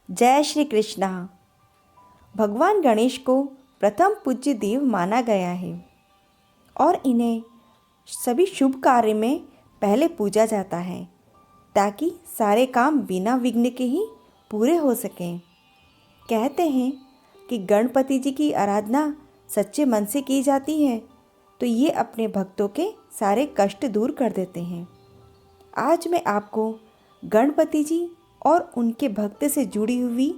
जय श्री कृष्णा। भगवान गणेश को प्रथम पूज्य देव माना गया है और इन्हें सभी शुभ कार्य में पहले पूजा जाता है ताकि सारे काम बिना विघ्न के ही पूरे हो सकें। कहते हैं कि गणपति जी की आराधना सच्चे मन से की जाती है तो ये अपने भक्तों के सारे कष्ट दूर कर देते हैं। आज मैं आपको गणपति जी और उनके भक्त से जुड़ी हुई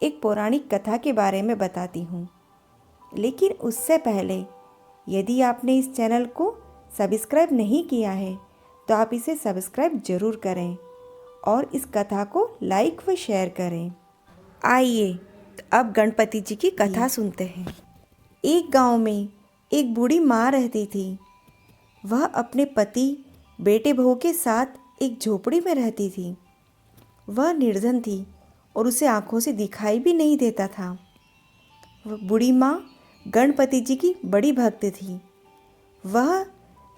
एक पौराणिक कथा के बारे में बताती हूँ। लेकिन उससे पहले यदि आपने इस चैनल को सब्सक्राइब नहीं किया है तो आप इसे सब्सक्राइब ज़रूर करें और इस कथा को लाइक व शेयर करें। आइए तो अब गणपति जी की कथा सुनते हैं। एक गांव में एक बूढ़ी माँ रहती थी। वह अपने पति, बेटे, बहू के साथ एक झोपड़ी में रहती थी। वह निर्धन थी और उसे आंखों से दिखाई भी नहीं देता था। वह बूढ़ी माँ गणपति जी की बड़ी भक्त थी। वह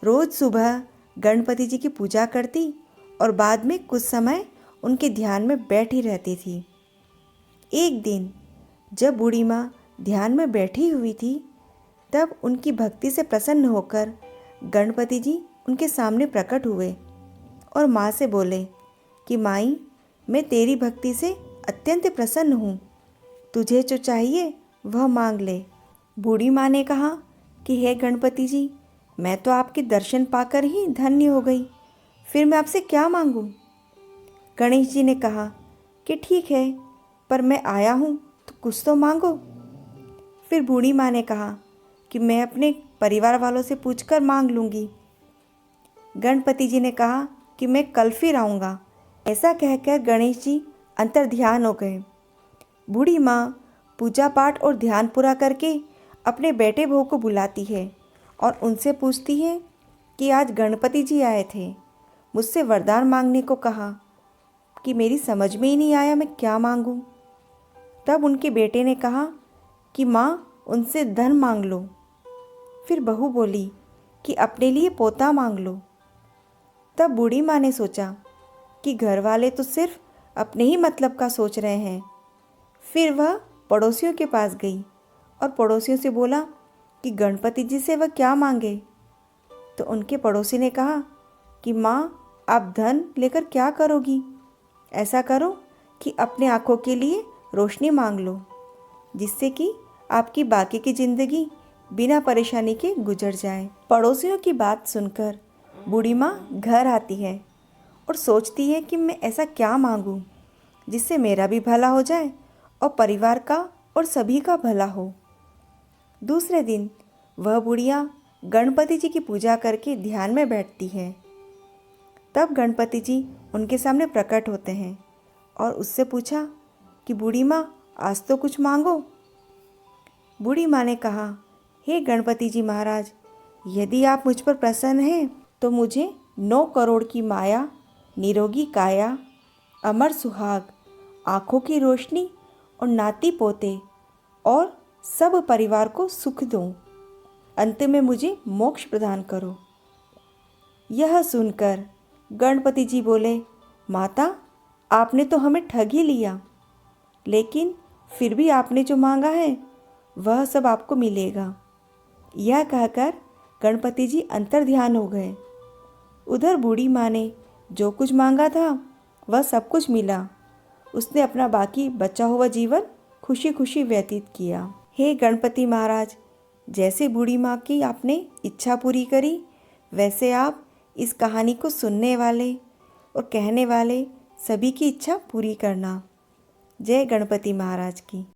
रोज़ सुबह गणपति जी की पूजा करती और बाद में कुछ समय उनके ध्यान में बैठी रहती थी। एक दिन जब बूढ़ी माँ ध्यान में बैठी हुई थी तब उनकी भक्ति से प्रसन्न होकर गणपति जी उनके सामने प्रकट हुए और माँ से बोले कि माई, मैं तेरी भक्ति से अत्यंत प्रसन्न हूँ, तुझे जो चाहिए वह मांग ले। बूढ़ी माँ ने कहा कि हे गणपति जी, मैं तो आपके दर्शन पाकर ही धन्य हो गई, फिर मैं आपसे क्या मांगूँ। गणेश जी ने कहा कि ठीक है, पर मैं आया हूँ तो कुछ तो मांगो। फिर बूढ़ी माँ ने कहा कि मैं अपने परिवार वालों से पूछकर मांग लूँगी। गणपति जी ने कहा कि मैं कल फिर आऊँगा। ऐसा कहकर गणेश जी अंतर्ध्यान हो गए। बूढ़ी माँ पूजा पाठ और ध्यान पूरा करके अपने बेटे बहू को बुलाती है और उनसे पूछती है कि आज गणपति जी आए थे, मुझसे वरदान मांगने को कहा कि मेरी समझ में ही नहीं आया मैं क्या मांगूं। तब उनके बेटे ने कहा कि माँ, उनसे धन मांग लो। फिर बहू बोली कि अपने लिए पोता मांग लो। तब बूढ़ी माँ ने सोचा कि घर वाले तो सिर्फ अपने ही मतलब का सोच रहे हैं। फिर वह पड़ोसियों के पास गई और पड़ोसियों से बोला कि गणपति जी से वह क्या मांगे। तो उनके पड़ोसी ने कहा कि माँ, आप धन लेकर क्या करोगी, ऐसा करो कि अपने आँखों के लिए रोशनी मांग लो, जिससे कि आपकी बाकी की ज़िंदगी बिना परेशानी के गुजर जाए। पड़ोसियों की बात सुनकर बूढ़ी माँ घर आती है और सोचती है कि मैं ऐसा क्या मांगूं जिससे मेरा भी भला हो जाए और परिवार का और सभी का भला हो। दूसरे दिन वह बुढ़िया गणपति जी की पूजा करके ध्यान में बैठती है। तब गणपति जी उनके सामने प्रकट होते हैं और उससे पूछा कि बूढ़ी माँ, आज तो कुछ मांगो। बूढ़ी माँ ने कहा, हे गणपति जी महाराज, यदि आप मुझ पर प्रसन्न हैं तो मुझे 9 करोड़ की माया, निरोगी काया, अमर सुहाग, आँखों की रोशनी और नाती पोते और सब परिवार को सुख दो। अंत में मुझे मोक्ष प्रदान करो। यह सुनकर गणपति जी बोले, माता, आपने तो हमें ठग ही लिया, लेकिन फिर भी आपने जो मांगा है वह सब आपको मिलेगा। यह कहकर गणपति जी अंतर्ध्यान हो गए। उधर बूढ़ी माँ ने जो कुछ मांगा था वह सब कुछ मिला। उसने अपना बाकी बचा हुआ जीवन खुशी खुशी व्यतीत किया। हे गणपति महाराज, जैसे बूढ़ी माँ की आपने इच्छा पूरी करी, वैसे आप इस कहानी को सुनने वाले और कहने वाले सभी की इच्छा पूरी करना। जय गणपति महाराज की।